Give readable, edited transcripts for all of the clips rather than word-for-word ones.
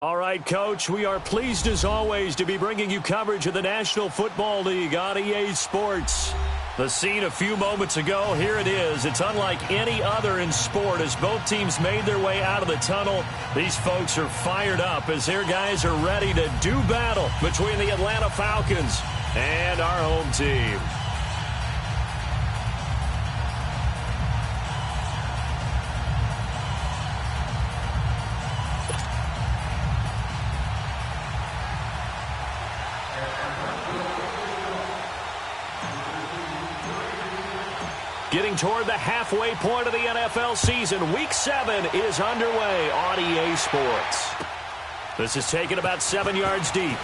All right, Coach, we are pleased as always to be bringing you coverage of the National Football League on EA Sports. The scene a few moments ago, here it is. It's unlike any other in sport as both teams made their way out of the tunnel. These folks are fired up as their guys are ready to do battle between the Atlanta Falcons and our home team. Getting toward the halfway point of the NFL season, Week 7 is underway on EA Sports. This is taken about 7 yards deep.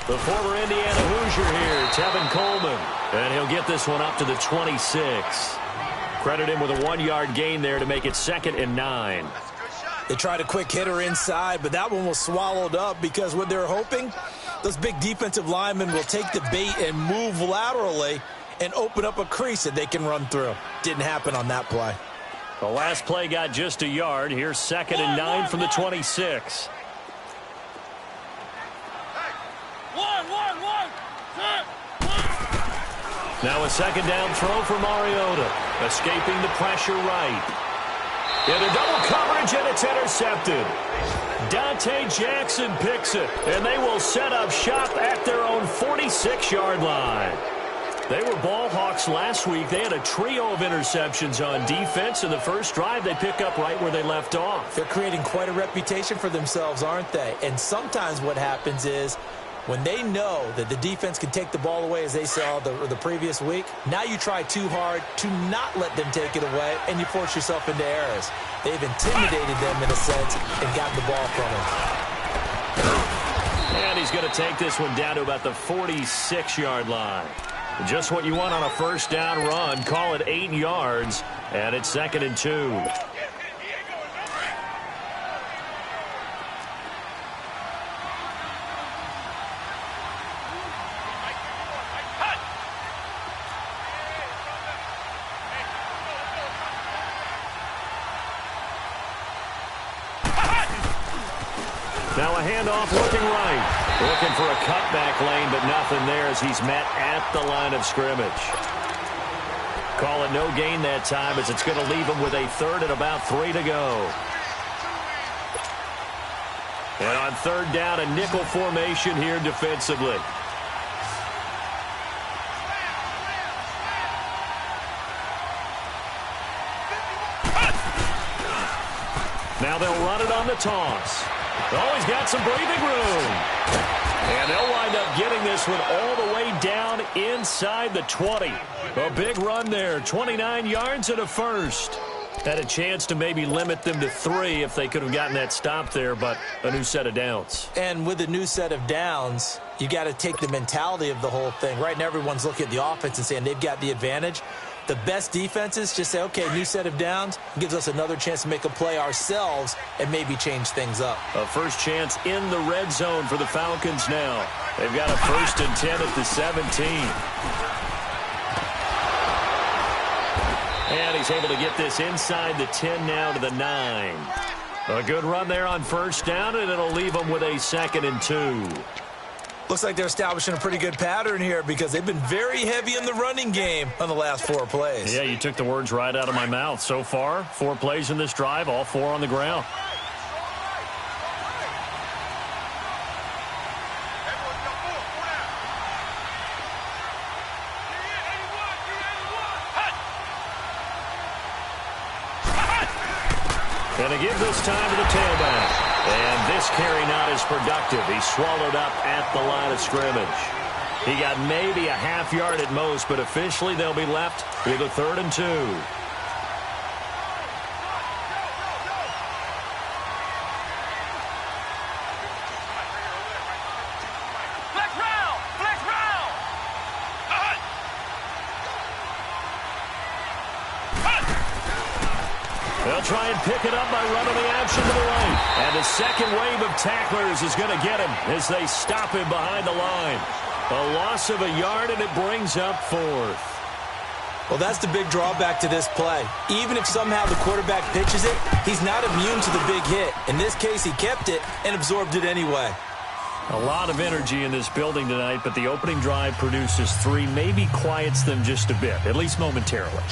The former Indiana Hoosier here, Tevin Coleman. And he'll get this one up to the 26. Credit him with a 1-yard gain there to make it 2nd and 9. They tried a quick hitter inside, but that one was swallowed up because what they're hoping, those big defensive linemen will take the bait and move laterally and open up a crease that they can run through. Didn't happen on that play. The last play got just a yard. Here's 2nd and 9 from the 26. Now a 2nd down throw for Mariota. Escaping the pressure right. Into double coverage, and it's intercepted. Dante Jackson picks it, and they will set up shop at their own 46-yard line. They were ball hawks last week. They had a trio of interceptions on defense. In the first drive, they pick up right where they left off. They're creating quite a reputation for themselves, aren't they? And sometimes what happens is when they know that the defense can take the ball away, as they saw the previous week, now you try too hard to not let them take it away, and you force yourself into errors. They've intimidated them in a sense and gotten the ball from them. And he's going to take this one down to about the 46-yard line. Just what you want on a first down run. Call it 8 yards, and it's 2nd and 2. Now a handoff looking right. Looking for a cutback lane, but nothing there as he's met at the line of scrimmage. Call it no gain that time as it's going to leave him with a 3rd and about 3 to go. And on 3rd down, a nickel formation here defensively. Now they'll run it on the toss. Oh, he's got some breathing room. And they'll wind up getting this one all the way down inside the 20. A big run there, 29 yards and a first. Had a chance to maybe limit them to 3 if they could have gotten that stop there, but a new set of downs. And with a new set of downs, you got to take the mentality of the whole thing. Right now, everyone's looking at the offense and saying they've got the advantage. The best defenses just say, okay, new set of downs, gives us another chance to make a play ourselves and maybe change things up. A first chance in the red zone for the Falcons now. They've got a 1st and 10 at the 17. And he's able to get this inside the 10 now to the 9. A good run there on 1st down, and it'll leave them with a 2nd and 2. Looks like they're establishing a pretty good pattern here because they've been very heavy in the running game on the last 4 plays. Yeah, you took the words right out of my mouth. So far, 4 plays in this drive, all 4 on the ground. And a give this time to the tailback. And this carry not as productive. He's swallowed up at the line of scrimmage. He got maybe a half yard at most, but officially they'll be left with a 3rd and 2. They'll try and pick it up by running the action to the right. And the second wave of tacklers is going to get him as they stop him behind the line. A loss of a yard, and it brings up 4th. Well, that's the big drawback to this play. Even if somehow the quarterback pitches it, he's not immune to the big hit. In this case, he kept it and absorbed it anyway. A lot of energy in this building tonight, but the opening drive produces 3, maybe quiets them just a bit, at least momentarily.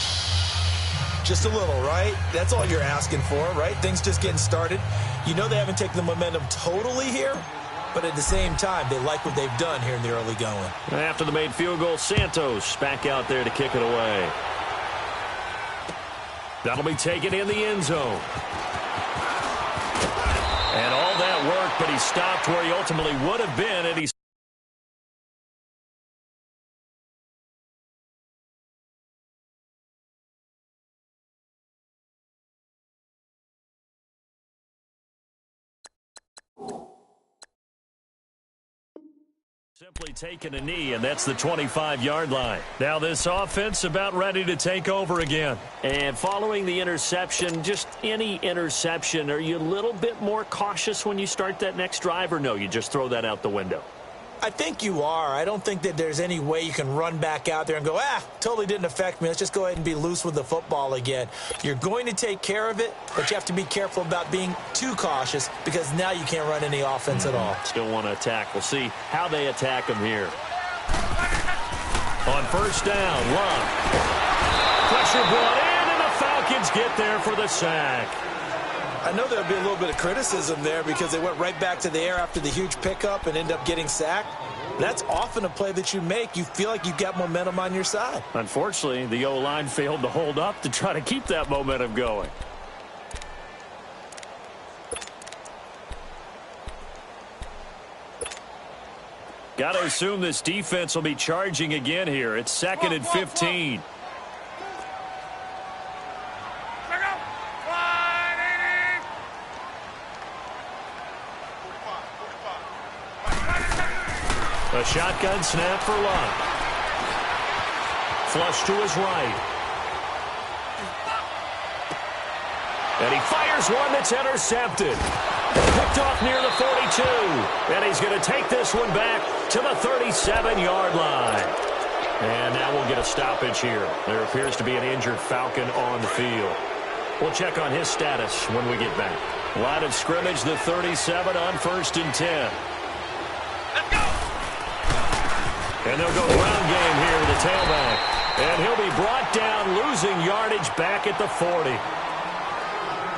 Just a little, right? That's all you're asking for, right? Things just getting started. You know they haven't taken the momentum totally here, but at the same time, they like what they've done here in the early going. After the made field goal, Santos back out there to kick it away. That'll be taken in the end zone. And all that work, but he stopped where he ultimately would have been, and he's simply taking a knee, and that's the 25-yard line. Now this offense about ready to take over again. And following the interception, just any interception, are you a little bit more cautious when you start that next drive, or no, you just throw that out the window? I think you are. I don't think that there's any way you can run back out there and go, totally didn't affect me. Let's just go ahead and be loose with the football again. You're going to take care of it, but you have to be careful about being too cautious because now you can't run any offense at all. Still want to attack. We'll see how they attack him here. On first down, Love. Pressure brought in, and the Falcons get there for the sack. I know there'll be a little bit of criticism there because they went right back to the air after the huge pickup and ended up getting sacked. That's often a play that you make. You feel like you've got momentum on your side. Unfortunately, the O-line failed to hold up to try to keep that momentum going. Got to assume this defense will be charging again here. It's 2nd and 15. A shotgun snap for Love. Flush to his right. And he fires one that's intercepted. Picked off near the 42. And he's going to take this one back to the 37-yard line. And now we'll get a stoppage here. There appears to be an injured Falcon on the field. We'll check on his status when we get back. Line of scrimmage, the 37 on 1st and 10. And they'll go ground game here with the tailback. And he'll be brought down, losing yardage back at the 40.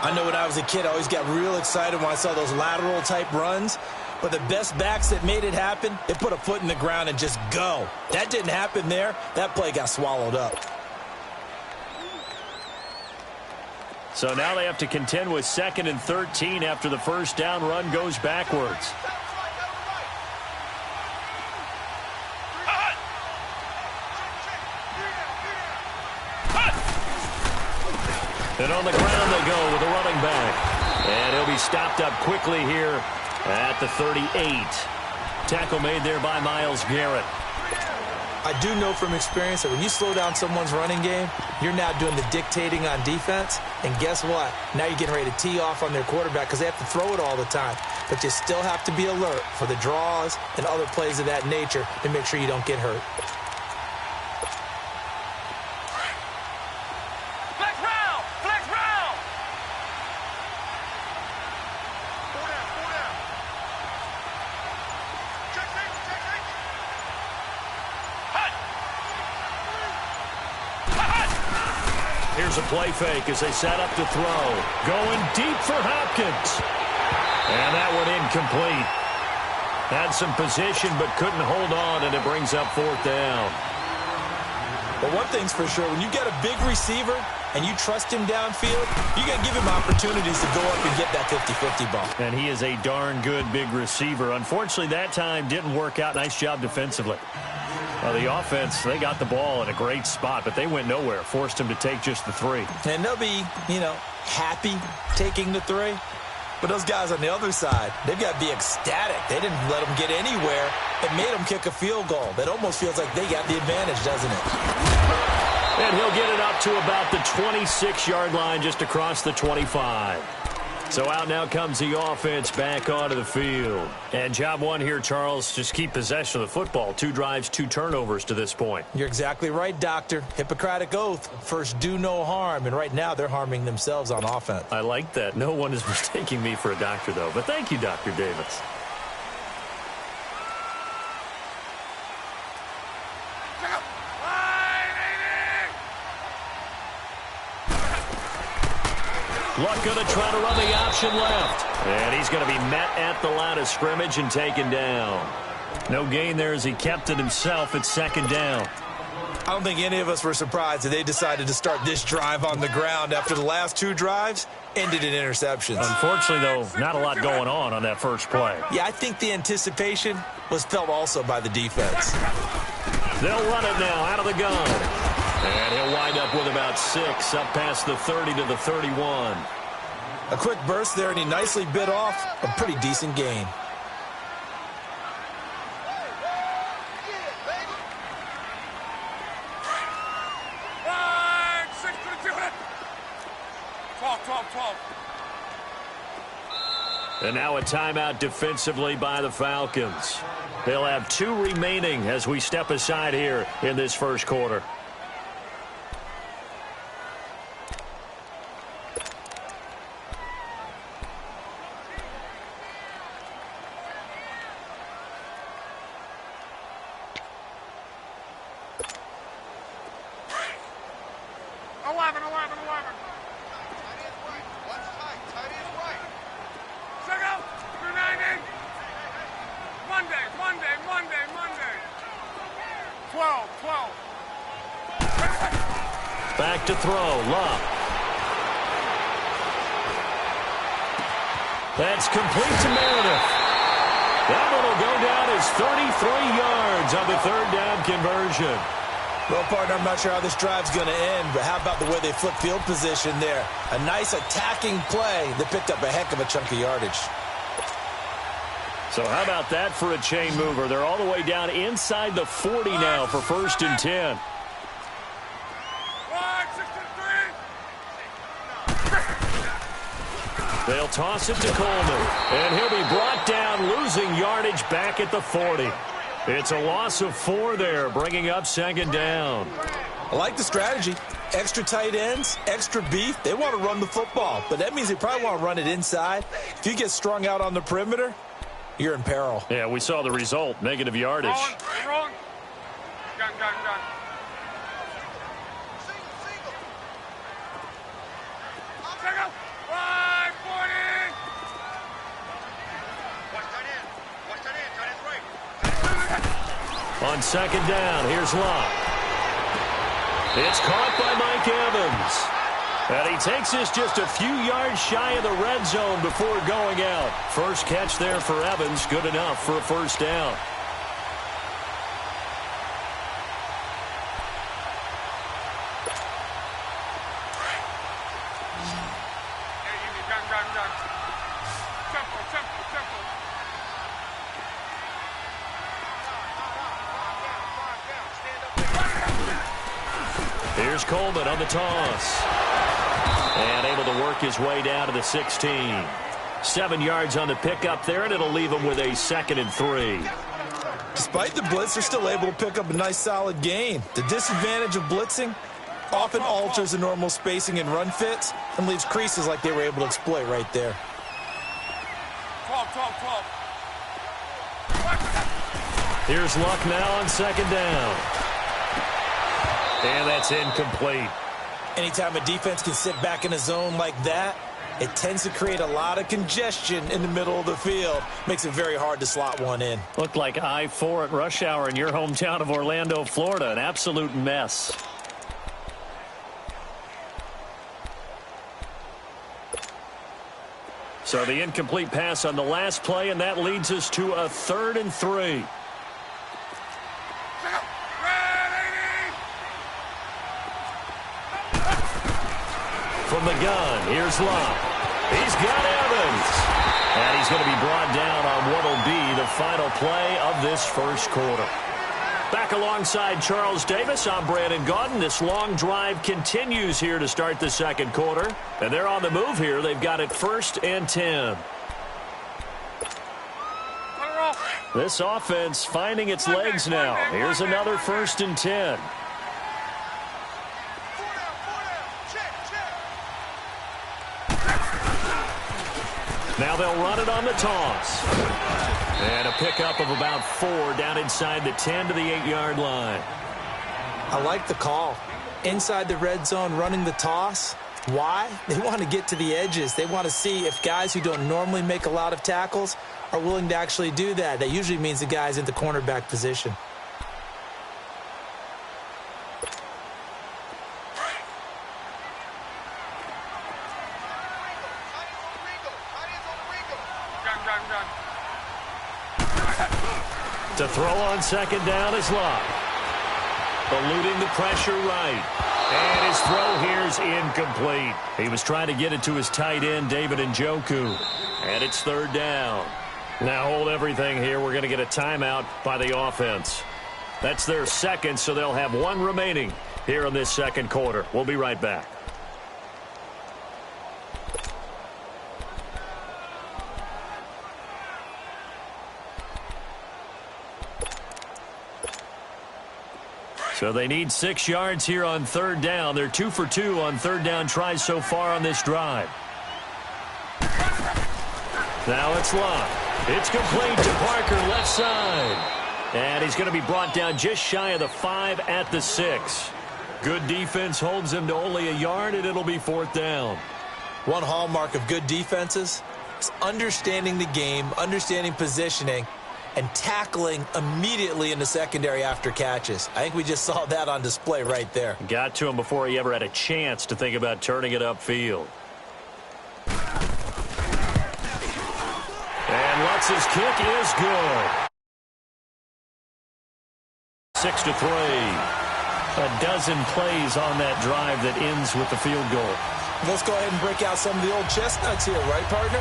I know when I was a kid, I always got real excited when I saw those lateral-type runs. But the best backs that made it happen, they put a foot in the ground and just go. That didn't happen there. That play got swallowed up. So now they have to contend with 2nd and 13 after the first down run goes backwards. And on the ground they go with the running back. And he'll be stopped up quickly here at the 38. Tackle made there by Myles Garrett. I do know from experience that when you slow down someone's running game, you're now doing the dictating on defense. And guess what? Now you're getting ready to tee off on their quarterback because they have to throw it all the time. But you still have to be alert for the draws and other plays of that nature to make sure you don't get hurt. Here's a play fake as they set up to throw. Going deep for Hopkins. And that one incomplete. Had some position but couldn't hold on, and it brings up 4th down. Well, one thing's for sure, when you get a big receiver and you trust him downfield, you're going to give him opportunities to go up and get that 50-50 ball. And he is a darn good big receiver. Unfortunately, that time didn't work out. Nice job defensively. Well, the offense, they got the ball in a great spot, but they went nowhere. Forced him to take just the 3. And they'll be, happy taking the 3. But those guys on the other side, they've got to be ecstatic. They didn't let them get anywhere. It made them kick a field goal. That almost feels like they got the advantage, doesn't it? And he'll get it up to about the 26-yard line, just across the 25. So out now comes the offense back onto the field. And job one here, Charles, just keep possession of the football. 2 drives, 2 turnovers to this point. You're exactly right, Doctor. Hippocratic oath. First, do no harm. And right now, they're harming themselves on offense. I like that. No one is mistaking me for a doctor, though. But thank you, Dr. Davis. Luck going to try to run the option left. And he's going to be met at the line of scrimmage and taken down. No gain there as he kept it himself at 2nd down. I don't think any of us were surprised that they decided to start this drive on the ground after the last 2 drives ended in interceptions. Unfortunately, though, not a lot going on that first play. Yeah, I think the anticipation was felt also by the defense. They'll run it now out of the gun. And he'll wind up with about 6 up past the 30 to the 31. A quick burst there, and he nicely bit off a pretty decent gain. And now a timeout defensively by the Falcons. They'll have 2 remaining as we step aside here in this first quarter. Back to throw, Love. That's complete to Meredith. That one will go down as 33 yards on the 3rd down conversion. Well, partner, I'm not sure how this drive's going to end, but how about the way they flip field position there? A nice attacking play that picked up a heck of a chunk of yardage. So how about that for a chain mover? They're all the way down inside the 40 now for 1st and 10. They'll toss it to Coleman, and he'll be brought down, losing yardage back at the 40. It's a loss of 4 there, bringing up 2nd down. I like the strategy. Extra tight ends, extra beef. They want to run the football, but that means they probably want to run it inside. If you get strung out on the perimeter, you're in peril. Yeah, we saw the result, negative yardage. Wrong. Gun. On 2nd down, here's Locke. It's caught by Mike Evans. And he takes this just a few yards shy of the red zone before going out. First catch there for Evans, good enough for a 1st down. Here's Coleman on the toss. And able to work his way down to the 16. 7 yards on the pickup there, and it'll leave him with a 2nd and 3. Despite the blitz, they're still able to pick up a nice solid gain. The disadvantage of blitzing often alters the normal spacing and run fits and leaves creases like they were able to exploit right there. 12. Here's Luck now on 2nd down. And that's incomplete. Anytime a defense can sit back in a zone like that, it tends to create a lot of congestion in the middle of the field. Makes it very hard to slot one in. Looked like I-4 at rush hour in your hometown of Orlando, Florida. An absolute mess. So the incomplete pass on the last play, and that leads us to a 3rd and 3. From the gun, here's Locke. He's got Evans. And he's going to be brought down on what will be the final play of this first quarter. Back alongside Charles Davis, I'm Brandon Gaudin. This long drive continues here to start the second quarter. And they're on the move here. They've got it 1st and 10. This offense finding its legs now. Here's another 1st and 10. Now they'll run it on the toss. And a pickup of about 4 down inside the 10 to the 8-yard line. I like the call. Inside the red zone running the toss. Why? They want to get to the edges. They want to see if guys who don't normally make a lot of tackles are willing to actually do that. That usually means the guy's in the cornerback position. To throw on 2nd down is Locke. Eluding the pressure right. And his throw here's incomplete. He was trying to get it to his tight end, David Njoku. And it's 3rd down. Now hold everything here. We're going to get a timeout by the offense. That's their 2nd, so they'll have 1 remaining here in this second quarter. We'll be right back. So they need 6 yards here on 3rd down. They're 2 for 2 on 3rd down tries so far on this drive. Now it's Locke. It's complete to Parker, left side. And he's going to be brought down just shy of the 5 at the 6. Good defense holds him to only a yard, and it'll be 4th down. One hallmark of good defenses is understanding the game, understanding positioning, and tackling immediately in the secondary after catches. I think we just saw that on display right there. Got to him before he ever had a chance to think about turning it upfield. And Lutz's kick is good. 6-3. A dozen plays on that drive that ends with the field goal. Let's go ahead and break out some of the old chestnuts here, right, partner?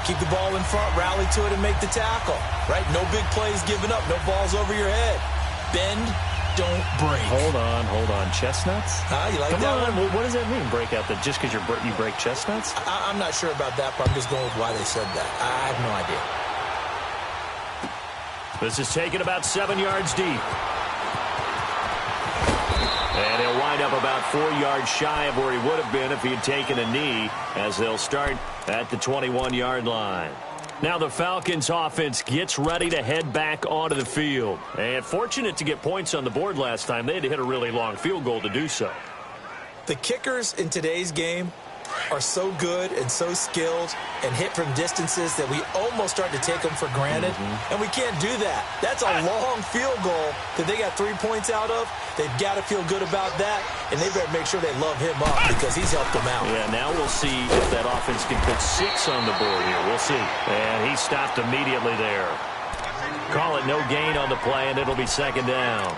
Keep the ball in front, rally to it, and make the tackle. Right? No big plays given up. No balls over your head. Bend, don't break. Hold on. Chestnuts? You like Come that on. one? What does that mean, break out? That just because you break chestnuts? I'm not sure about that, but I'm just going with why they said that. I have no idea. This is taken about 7 yards deep. And he'll wind up about 4 yards shy of where he would have been if he had taken a knee, as they'll start at the 21-yard line. Now the Falcons offense gets ready to head back onto the field. And fortunate to get points on the board last time. They had to hit a really long field goal to do so. The kickers in today's game are so good and so skilled and hit from distances that we almost start to take them for granted. And we can't do that. That's a long field goal that they got 3 points out of. They've got to feel good about that, and they better make sure they love him up because he's helped them out. Yeah, now we'll see if that offense can put 6 on the board here. We'll see. And he stopped immediately there. Call it no gain on the play, and it'll be 2nd down.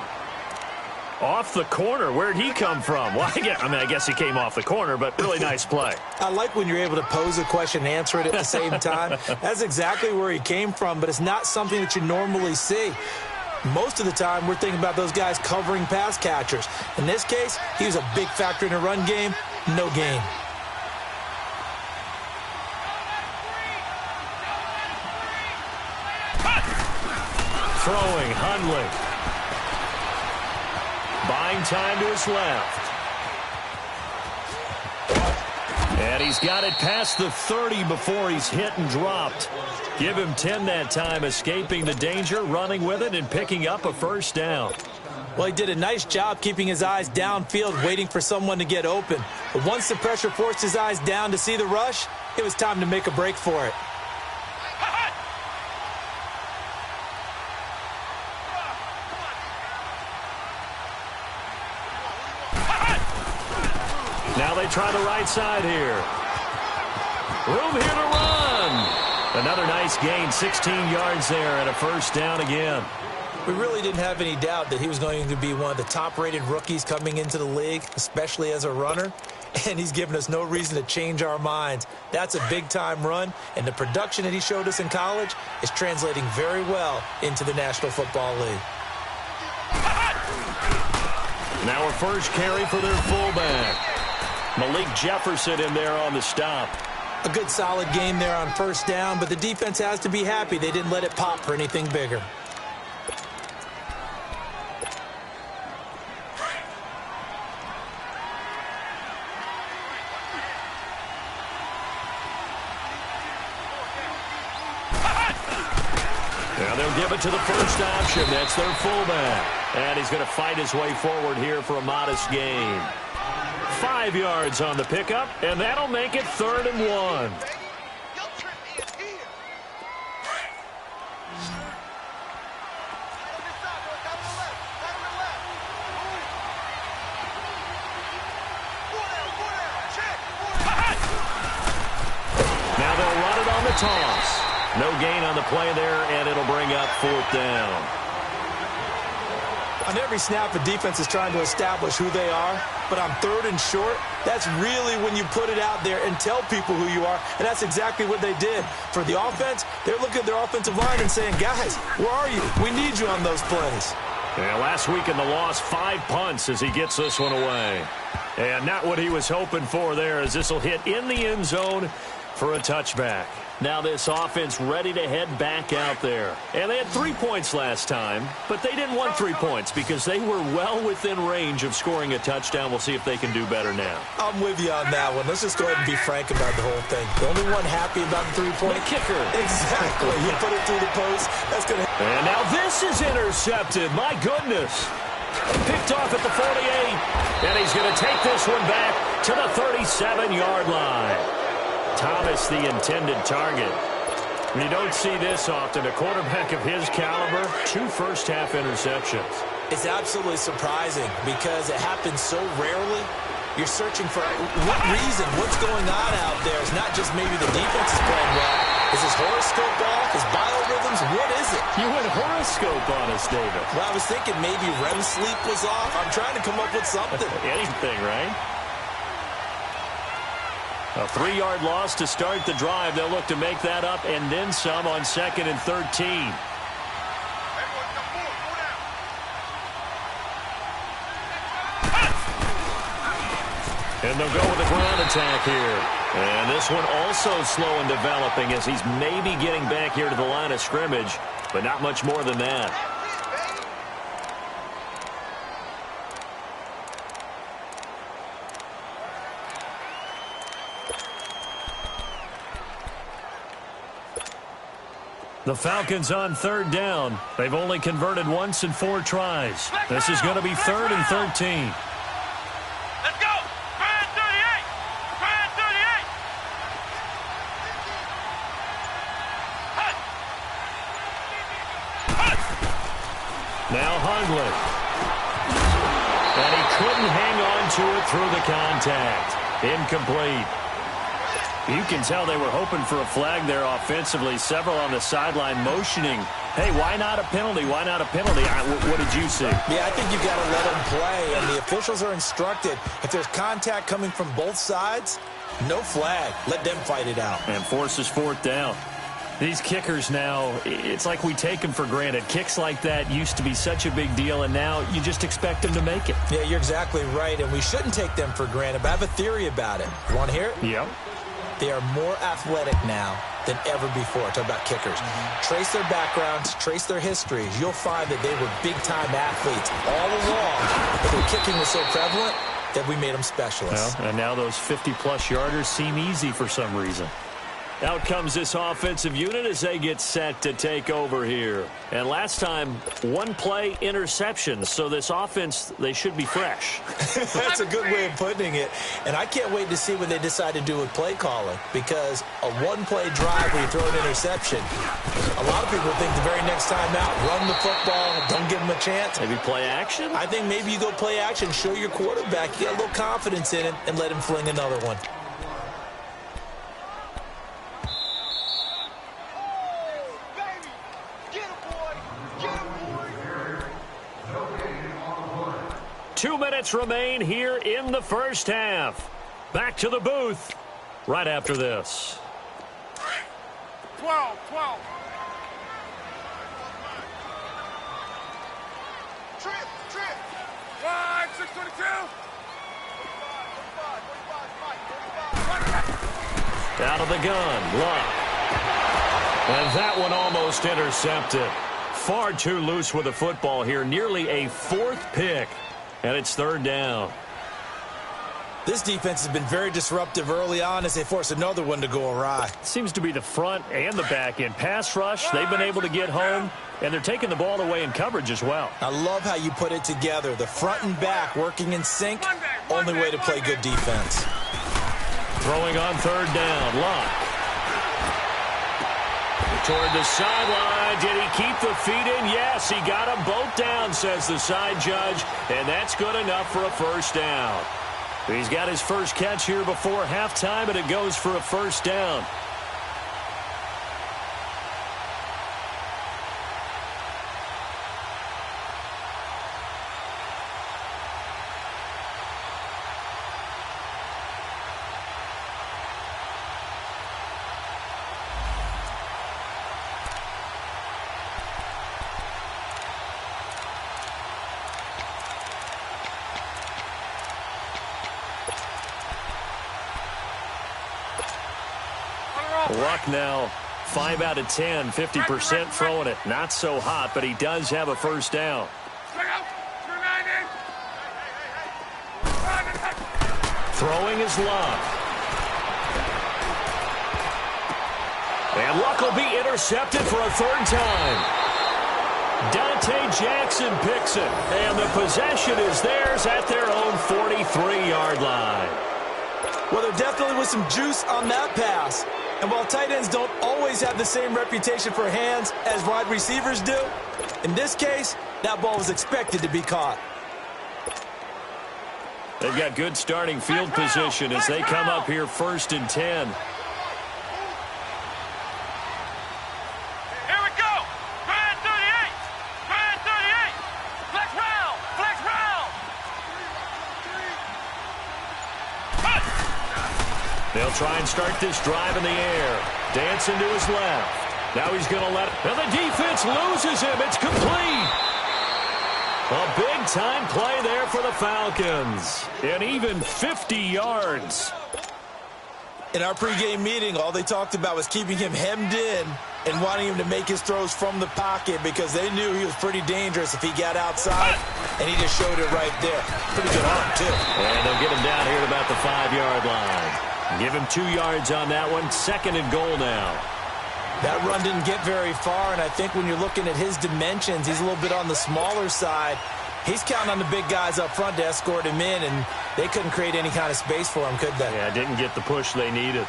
Off the corner. Where'd he come from? Well, I guess he came off the corner, but really nice play. I like when you're able to pose a question and answer it at the same time. That's exactly where he came from, but it's not something that you normally see. Most of the time, we're thinking about those guys covering pass catchers. In this case, he was a big factor in the run game. No gain. Throwing, Hundley. Buying time to his left. And he's got it past the 30 before he's hit and dropped. Give him 10 that time, escaping the danger, running with it, and picking up a 1st down. Well, he did a nice job keeping his eyes downfield, waiting for someone to get open. But once the pressure forced his eyes down to see the rush, it was time to make a break for it. Now they try the right side here. Room here to run. Another nice gain, 16 yards there and a first down again. We really didn't have any doubt that he was going to be one of the top-rated rookies coming into the league, especially as a runner. And he's given us no reason to change our minds. That's a big-time run, and the production that he showed us in college is translating very well into the National Football League. Now a first carry for their fullback. Malik Jefferson in there on the stop. A good solid game there on first down, but the defense has to be happy they didn't let it pop for anything bigger. Now they'll give it to the first option. That's their fullback. And he's going to fight his way forward here for a modest gain. 5 yards on the pickup, and that'll make it 3rd and 1. Now they'll run it on the toss. No gain on the play there, and it'll bring up 4th down. On every snap, the defense is trying to establish who they are, but on 3rd and short, that's really when you put it out there and tell people who you are, and that's exactly what they did. For the offense, they're looking at their offensive line and saying, guys, where are you? We need you on those plays. Yeah, last week in the loss, 5 punts as he gets this one away. And not what he was hoping for there, as this will hit in the end zone for a touchback. Now this offense ready to head back out there. And they had 3 points last time, but they didn't want 3 points because they were well within range of scoring a touchdown. We'll see if they can do better now. I'm with you on that one. Let's just go ahead and be frank about the whole thing. The only one happy about the 3-point. The kicker. Exactly. You put it through the post. That's going to... And now this is intercepted. My goodness. Picked off at the 48. And he's going to take this one back to the 37-yard line. Thomas, the intended target. You don't see this often. A quarterback of his caliber, 2 first-half interceptions. It's absolutely surprising because it happens so rarely. You're searching for what reason, what's going on out there. It's not just maybe the defense is playing well. Is his horoscope off? His biorhythms? What is it? You went horoscope on us, David. Well, I was thinking maybe REM sleep was off. I'm trying to come up with something. Anything, right? A 3-yard loss to start the drive. They'll look to make that up and then some on 2nd and 13. And they'll go with a ground attack here. And this one also slow in developing as he's maybe getting back here to the line of scrimmage, but not much more than that. The Falcons on 3rd down. They've only converted once in 4 tries. This is going to be 3rd and 13. Let's go! Try 38! Try 38! Hut! Hut! Now Hundley. And he couldn't hang on to it through the contact. Incomplete. You can tell they were hoping for a flag there offensively. Several on the sideline motioning. Hey, why not a penalty? Why not a penalty? What did you see? Yeah, I think you've got to let them play. And the officials are instructed, if there's contact coming from both sides, no flag. Let them fight it out. And forces 4th down. These kickers now, it's like we take them for granted. Kicks like that used to be such a big deal, and now you just expect them to make it. Yeah, you're exactly right, and we shouldn't take them for granted. But I have a theory about it. You want to hear it? Yep. They are more athletic now than ever before. Talk about kickers. Trace their backgrounds, trace their histories. You'll find that they were big-time athletes all along, but their kicking was so prevalent that we made them specialists. Well, and now those 50-plus yarders seem easy for some reason. Out comes this offensive unit as they get set to take over here. And last time, 1-play interception. So this offense, they should be fresh. That's a good way of putting it. And I can't wait to see what they decide to do with play calling. Because a 1-play drive where you throw an interception, a lot of people think the very next time out, run the football, don't give them a chance. Maybe play action? I think maybe you go play action, show your quarterback, you got a little confidence in him, and let him fling another one. 2 minutes remain here in the first half. Back to the booth right after this. 12. Trip. 622. Out of the gun, Luck. And that one almost intercepted. Far too loose with the football here. Nearly a 4th pick. And it's 3rd down. This defense has been very disruptive early on as they force another one to go awry. Seems to be the front and the back end. Pass rush, they've been able to get home, and they're taking the ball away in coverage as well. I love how you put it together. The front and back working in sync. Only way to play good defense. Throwing on 3rd down, Luck. Toward the sideline. Did he keep the feet in? Yes, he got them both down, says the side judge, and that's good enough for a 1st down. He's got his first catch here before halftime, and it goes for a 1st down. Luck now 5 out of 10, 50% throwing it. Not so hot, but he does have a 1st down. Throwing is Luck. And Luck will be intercepted for a 3rd time. Jackson picks it, and the possession is theirs at their own 43-yard line. Well, there definitely was some juice on that pass. And while tight ends don't always have the same reputation for hands as wide receivers do, in this case, that ball was expected to be caught. They've got good starting field position as they come up here 1st and 10. Here we go. Try 38. Try 38. Flex round. They'll try and start this drive in the air. Dancing to his left. Now he's going to let it. And the defense loses him. It's complete. A big-time play there for the Falcons. And even 50 yards. In our pregame meeting, all they talked about was keeping him hemmed in and wanting him to make his throws from the pocket because they knew he was pretty dangerous if he got outside, and he just showed it right there. Pretty good arm, too. And they'll get him down here at about the 5-yard line. Give him 2 yards on that one. 2nd and goal now. That run didn't get very far, and I think when you're looking at his dimensions, he's a little bit on the smaller side. He's counting on the big guys up front to escort him in, and they couldn't create any kind of space for him, could they? Yeah, didn't get the push they needed.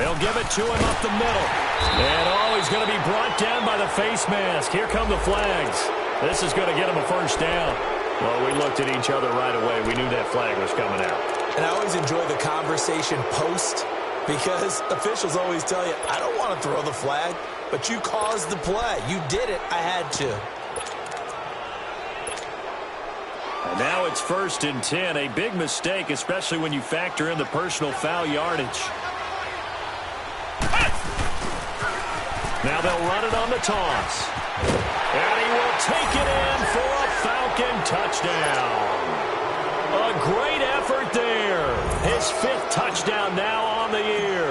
They'll give it to him up the middle. And he's going to be brought down by the face mask. Here come the flags. This is going to get him a 1st down. Well, we looked at each other right away. We knew that flag was coming out. And I always enjoy the conversation post because officials always tell you, I don't want to throw the flag, but you caused the play. You did it. I had to. And now it's 1st and 10. A big mistake, especially when you factor in the personal foul yardage. Now they'll run it on the toss. And he will take it in for a Falcon touchdown. A great effort there. His 5th touchdown now on the year.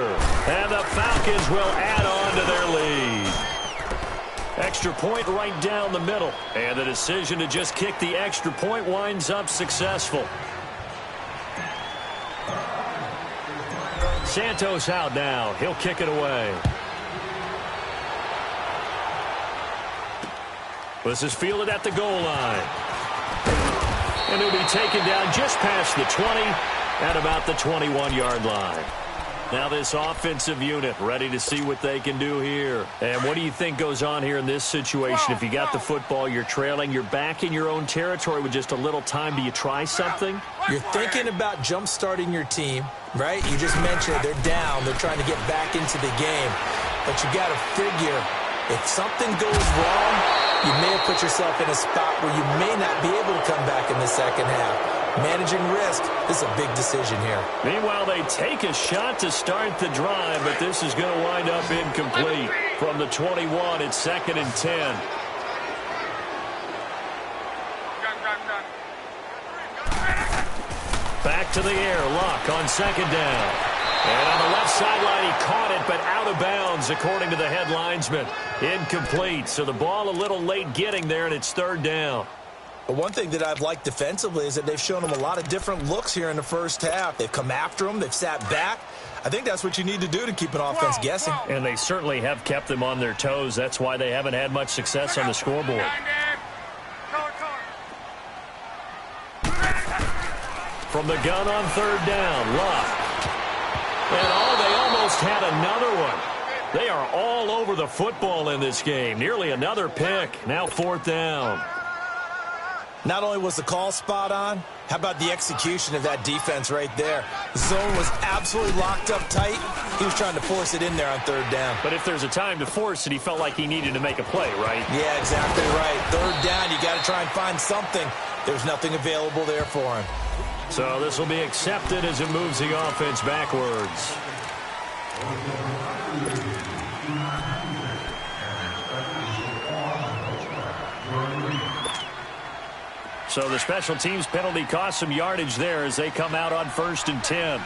And the Falcons will add on to their lead. Extra point right down the middle. And the decision to just kick the extra point winds up successful. Santos out now. He'll kick it away. This is fielded at the goal line. And he'll be taken down just past the 20 at about the 21-yard line. Now this offensive unit ready to see what they can do here. And what do you think goes on here in this situation? If you got the football, you're trailing, you're back in your own territory with just a little time. Do you try something? You're thinking about jump-starting your team, right? You just mentioned they're down. They're trying to get back into the game. But you got to figure If something goes wrong, you may have put yourself in a spot where you may not be able to come back in the second half. Managing risk, this is a big decision here. Meanwhile, they take a shot to start the drive, but this is going to wind up incomplete. From the 21, it's 2nd and 10. Back to the air, Luck on 2nd down. And on the left sideline, he caught it, but out of bounds, according to the head linesman. Incomplete, so the ball a little late getting there, and it's 3rd down. But one thing that I've liked defensively is that they've shown them a lot of different looks here in the first half. They've come after them. They've sat back. I think that's what you need to do to keep an offense guessing. And they certainly have kept them on their toes. That's why they haven't had much success on the scoreboard. From the gun on 3rd down, Luck. And they almost had another one. They are all over the football in this game. Nearly another pick. Now 4th down. Not only was the call spot on, how about the execution of that defense right there? The zone was absolutely locked up tight. He was trying to force it in there on 3rd down. But if there's a time to force it, he felt like he needed to make a play, right? Yeah, exactly right. 3rd down, you got to try and find something. There's nothing available there for him. So this will be accepted as it moves the offense backwards. So the special teams penalty cost some yardage there as they come out on 1st and 10.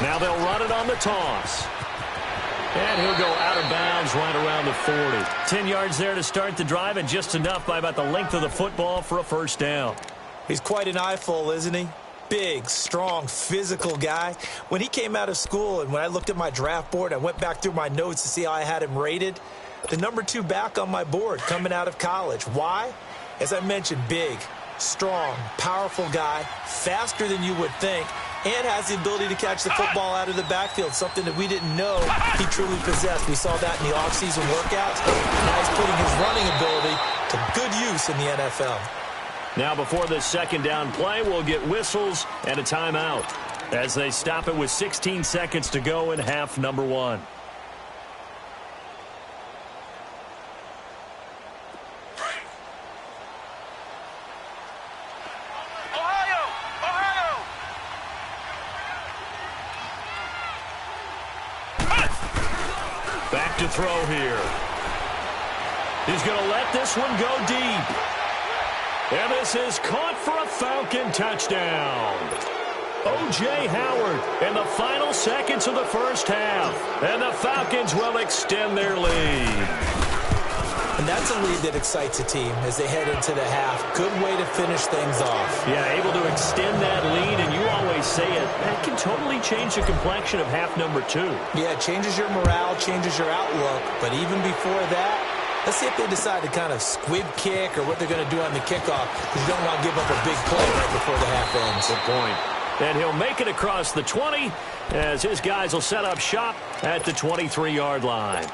Now they'll run it on the toss. And he'll go out of bounds right around the 40. 10 yards there to start the drive, and just enough by about the length of the football for a 1st down. He's quite an eyeful, isn't he? Big, strong, physical guy. When he came out of school and when I looked at my draft board, I went back through my notes to see how I had him rated. The number 2 back on my board coming out of college. Why? As I mentioned, big, strong, powerful guy, faster than you would think, and has the ability to catch the football out of the backfield, something that we didn't know he truly possessed. We saw that in the offseason workouts. Now he's putting his running ability to good use in the NFL. Now before this 2nd down play, we'll get whistles and a timeout as they stop it with 16 seconds to go in half number 1. Back to throw here. He's going to let this one go deep. And this is caught for a Falcon touchdown. O.J. Howard in the final seconds of the first half. And the Falcons will extend their lead. And that's a lead that excites a team as they head into the half. Good way to finish things off. Yeah, able to extend that lead, and you always say it, that can totally change the complexion of half number 2. Yeah, it changes your morale, changes your outlook. But even before that, let's see if they decide to kind of squib kick or what they're going to do on the kickoff, because you don't want to give up a big play right before the half ends. Good point. And he'll make it across the 20 as his guys will set up shop at the 23-yard line.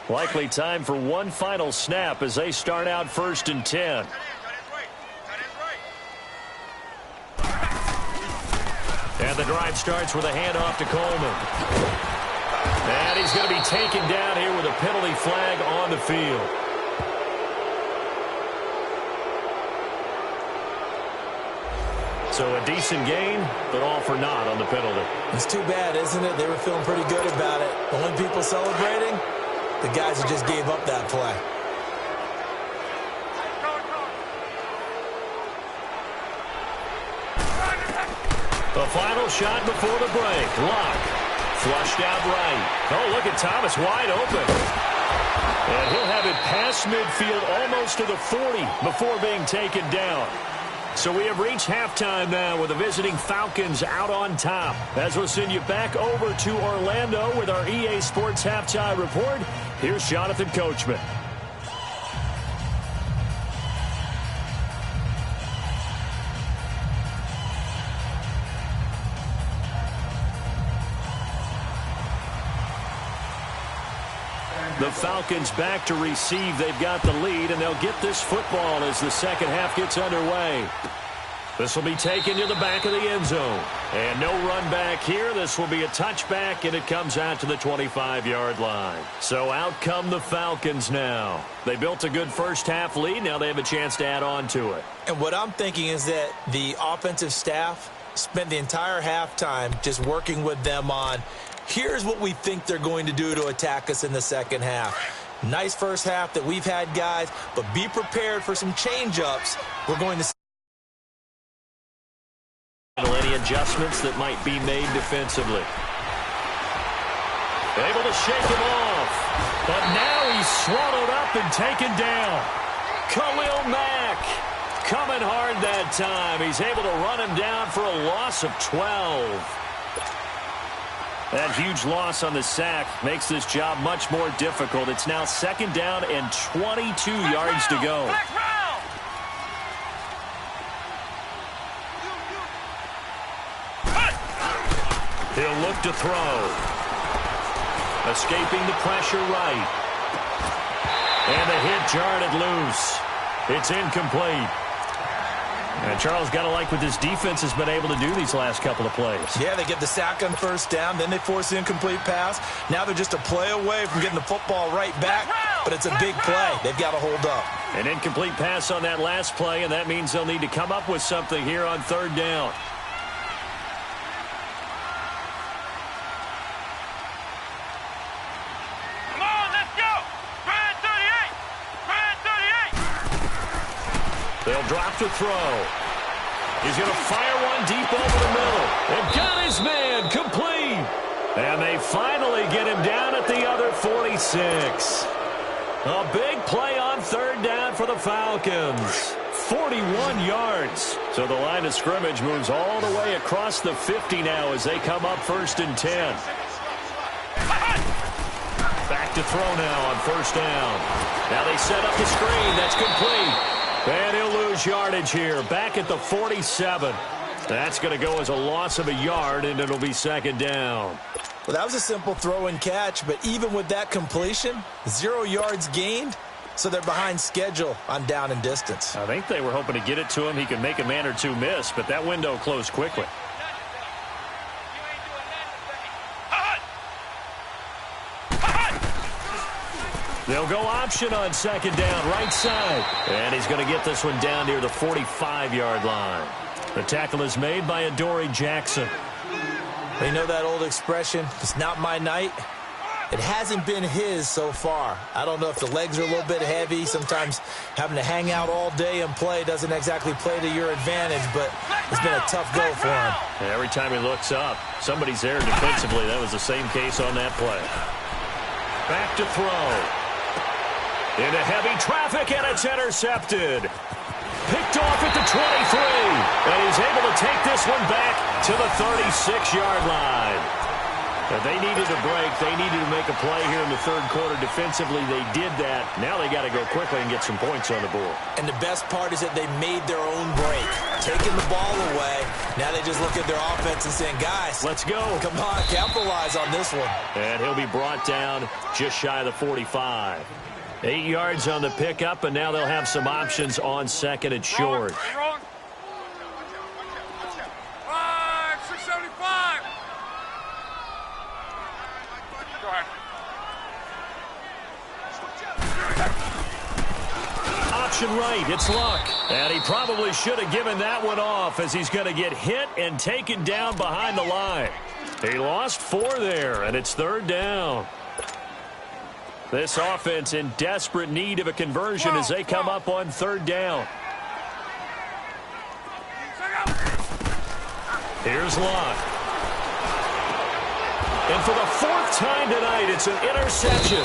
Likely time for one final snap as they start out 1st and 10. And the drive starts with a handoff to Coleman. And he's going to be taken down here with a penalty flag on the field. So a decent gain, but all for naught on the penalty. It's too bad, isn't it? They were feeling pretty good about it. The only people celebrating, the guys who just gave up that play. The final shot before the break. Luck. Flushed out right. Oh, look at Thomas wide open. And he'll have it past midfield almost to the 40 before being taken down. So we have reached halftime now with the visiting Falcons out on top. As we'll send you back over to Orlando with our EA Sports Halftime Report, here's Jonathan Coachman. The Falcons back to receive. They've got the lead, and they'll get this football as the second half gets underway. This will be taken to the back of the end zone. And no run back here. This will be a touchback, and it comes out to the 25-yard line. So out come the Falcons now. They built a good first-half lead. Now they have a chance to add on to it. And what I'm thinking is that the offensive staff spent the entire halftime just working with them on, here's what we think they're going to do to attack us in the second half. Nice first half that we've had, guys, but be prepared for some change-ups. We're going to see any adjustments that might be made defensively. Able to shake him off. But now he's swallowed up and taken down. Khalil Mack coming hard that time. He's able to run him down for a loss of 12. That huge loss on the sack makes this job much more difficult. It's now second down and 22 yards to go. He'll look to throw. Escaping the pressure right. And the hit jarred it loose. It's incomplete. And Charles, got to like what this defense has been able to do these last couple of plays. Yeah, they get the sack on first down, then they force the incomplete pass. Now they're just a play away from getting the football right back, but it's a big play. They've got to hold up. An incomplete pass on that last play, and that means they'll need to come up with something here on third down. They'll drop to throw. He's going to fire one deep over the middle. And got his man complete. And they finally get him down at the other 46. A big play on third down for the Falcons. 41 yards. So the line of scrimmage moves all the way across the 50 now as they come up first and 10. Back to throw now on first down. Now they set up the screen. That's complete. And he'll lose yardage here. Back at the 47. That's going to go as a loss of a yard, and it'll be second down. Well, that was a simple throw and catch, but even with that completion, 0 yards gained, so they're behind schedule on down and distance. I think they were hoping to get it to him. He could make a man or two miss, but that window closed quickly. They'll go option on second down, right side. And he's going to get this one down near the 45-yard line. The tackle is made by Adoree Jackson. You know that old expression, it's not my night? It hasn't been his so far. I don't know if the legs are a little bit heavy. Sometimes having to hang out all day and play doesn't exactly play to your advantage, but it's been a tough go for him. And every time he looks up, somebody's there defensively. That was the same case on that play. Back to throw. Into heavy traffic, and it's intercepted. Picked off at the 23. And he's able to take this one back to the 36-yard line. And they needed a break. They needed to make a play here in the third quarter. Defensively, they did that. Now they got to go quickly and get some points on the board. And the best part is that they made their own break. Taking the ball away. Now they just look at their offense and saying, guys, let's go. Come on, capitalize on this one. And he'll be brought down just shy of the 45. 8 yards on the pickup, and now they'll have some options on second and short. Wrong. 675. Go ahead. Option right, it's Luck. And he probably should have given that one off as he's going to get hit and taken down behind the line. He lost 4 there, and it's third down. This offense in desperate need of a conversion as they come up on third down. Here's Luck. And for the 4th time tonight, it's an interception.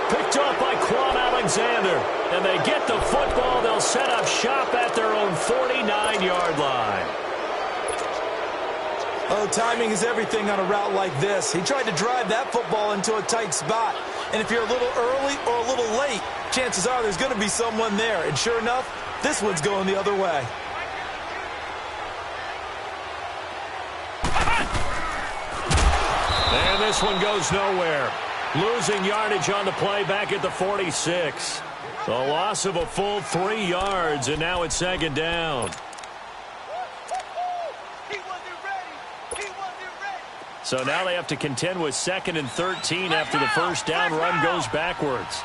Picked off by Quan Alexander. And they get the football. They'll set up shop at their own 49-yard line. Oh, timing is everything on a route like this. He tried to drive that football into a tight spot. And if you're a little early or a little late, chances are there's going to be someone there. And sure enough, this one's going the other way. And this one goes nowhere. Losing yardage on the play back at the 46. A loss of a full 3 yards, and now it's second down. So now they have to contend with 2nd and 13 after the first down run goes backwards.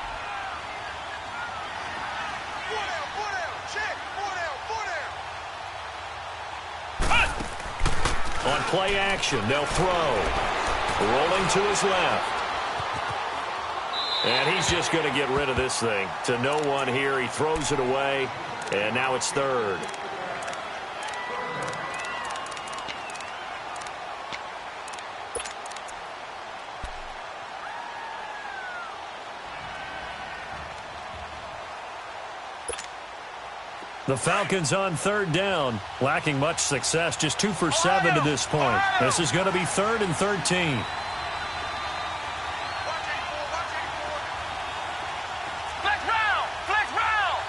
On play action, they'll throw. Rolling to his left. And he's just going to get rid of this thing. To no one here. He throws it away. And now it's 3rd. The Falcons on 3rd down, lacking much success, just 2 for 7 to this point. This is going to be 3rd and 13. Flex round! Flex round!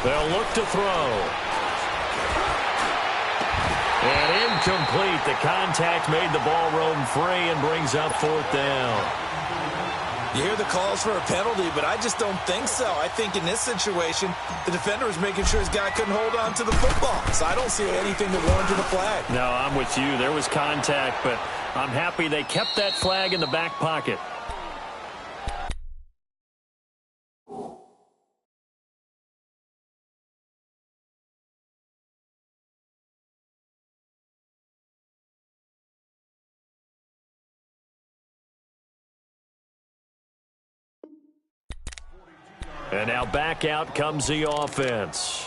They'll look to throw. And incomplete. The contact made the ball roam free and brings up 4th down. You hear the calls for a penalty, but I just don't think so. I think in this situation, the defender was making sure his guy couldn't hold on to the football. So I don't see anything that warranted a flag. No, I'm with you. There was contact, but I'm happy they kept that flag in the back pocket. And now back out comes the offense.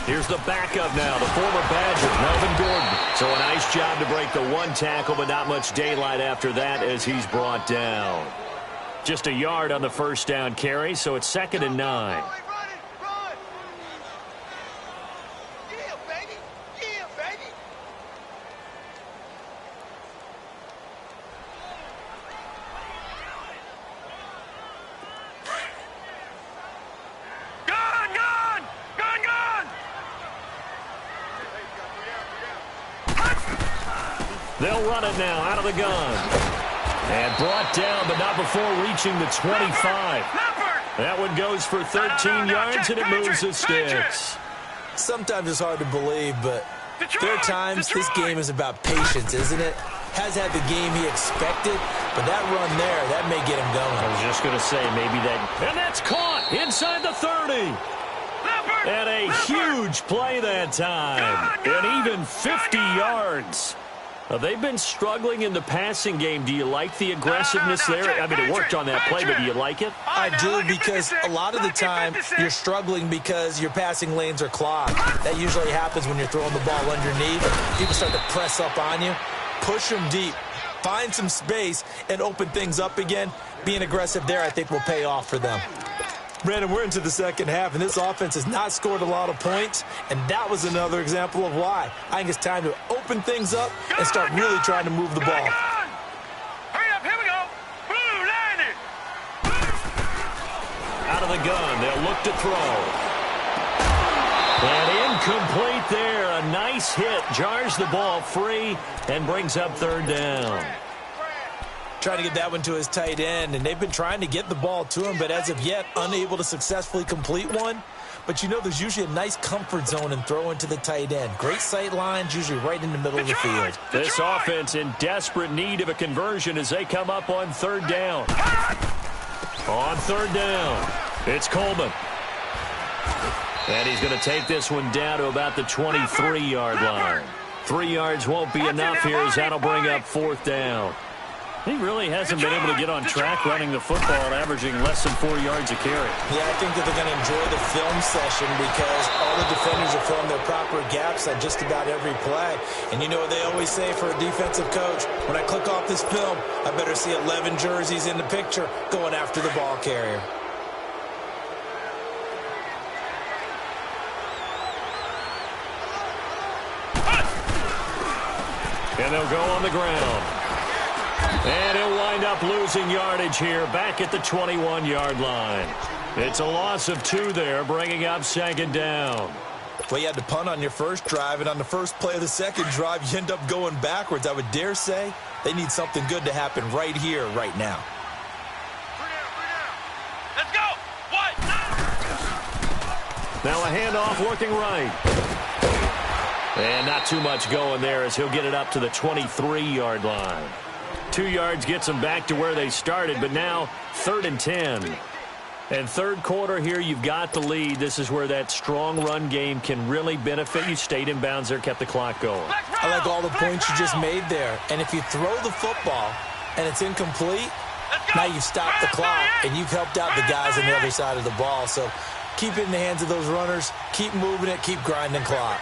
Here's the backup now, the former Badger, Melvin Gordon. So a nice job to break the 1 tackle, but not much daylight after that as he's brought down. Just a yard on the first down carry, so it's 2nd and 9. They'll run it now out of the gun. And brought down, but not before reaching the 25. That one goes for 13 yards, and it moves the sticks. Sometimes it's hard to believe, but there are times this game is about patience, isn't it? Has had the game he expected, but that run there, that may get him going. I was just going to say, maybe that. And that's caught inside the 30. And a huge play that time. And even 50 yards. They've been struggling in the passing game. Do you like the aggressiveness there? I mean, it worked on that play, but do you like it? I do, because a lot of the time you're struggling because your passing lanes are clogged. That usually happens when you're throwing the ball underneath. People start to press up on you. Push them deep. Find some space and open things up again. Being aggressive there, I think, will pay off for them. Brandon, we're into the second half, and this offense has not scored a lot of points, and that was another example of why. I think it's time to open things up and start really trying to move the ball. Hurry up, here we go. Blue, landed. Out of the gun, they'll look to throw. And incomplete there. A nice hit. Jars the ball free and brings up 3rd down. Trying to get that one to his tight end, and they've been trying to get the ball to him, but as of yet, unable to successfully complete one. But you know, there's usually a nice comfort zone in throwing to the tight end. Great sight lines, usually right in the middle of the field. This offense in desperate need of a conversion as they come up on 3rd down. On 3rd down, it's Coleman. And he's going to take this one down to about the 23-yard line. 3 yards won't be enough here as that'll bring up 4th down. He really hasn't been able to get on track running the football, averaging less than 4 yards a carry. Yeah, I think that they're going to enjoy the film session because all the defenders have found their proper gaps on just about every play. And you know what they always say for a defensive coach? When I click off this film, I better see 11 jerseys in the picture going after the ball carrier. And they'll go on the ground. And he'll wind up losing yardage here back at the 21-yard line. It's a loss of 2 there, bringing up second down. Well, you had to punt on your first drive, and on the first play of the second drive, you end up going backwards. I would dare say they need something good to happen right here, right now. Let's go. What? Now a handoff working right. And not too much going there as he'll get it up to the 23-yard line. 2 yards gets them back to where they started, but now 3rd and 10. And third quarter here, you've got the lead. This is where that strong run game can really benefit you. Stayed in bounds there, kept the clock going. I like all the points you just made there. And if you throw the football and it's incomplete, now you've stopped the clock and you've helped out the guys on the other side of the ball. So keep it in the hands of those runners. Keep moving it. Keep grinding clock.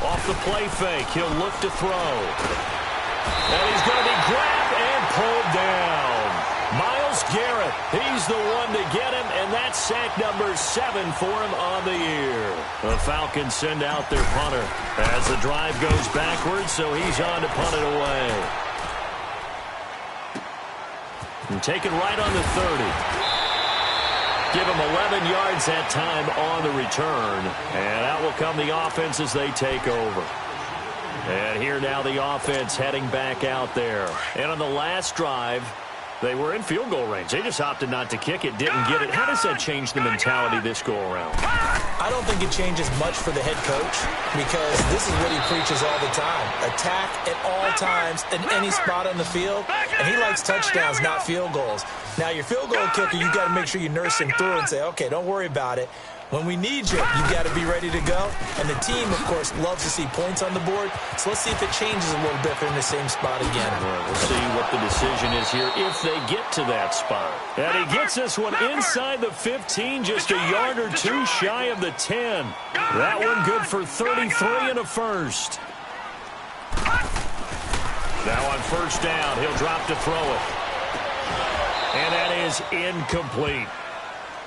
Off the play fake, he'll look to throw. And he's going to be grabbed and pulled down. Myles Garrett, he's the one to get him, and that's sack number 7 for him on the year. The Falcons send out their punter as the drive goes backwards, so he's on to punt it away. And taken right on the 30. Give him 11 yards that time on the return. And out will come the offense as they take over. And here now the offense heading back out there. And on the last drive, they were in field goal range. They just opted not to kick it, didn't get it. How does that change the mentality this go-around? I don't think it changes much for the head coach because this is what he preaches all the time. Attack at all times in any spot on the field, and he likes touchdowns, not field goals. Now, your field goal kicker, you got to make sure you nurse him through and say, okay, don't worry about it. When we need you, you got to be ready to go. And the team, of course, loves to see points on the board. So let's see if it changes a little bit if they're in the same spot again. Well, we'll see what the decision is here if they get to that spot. And he gets this one inside the 15, just a yard or 2 shy of the 10. That one good for 33 and a first. Now on first down, he'll drop to throw it. And that is incomplete.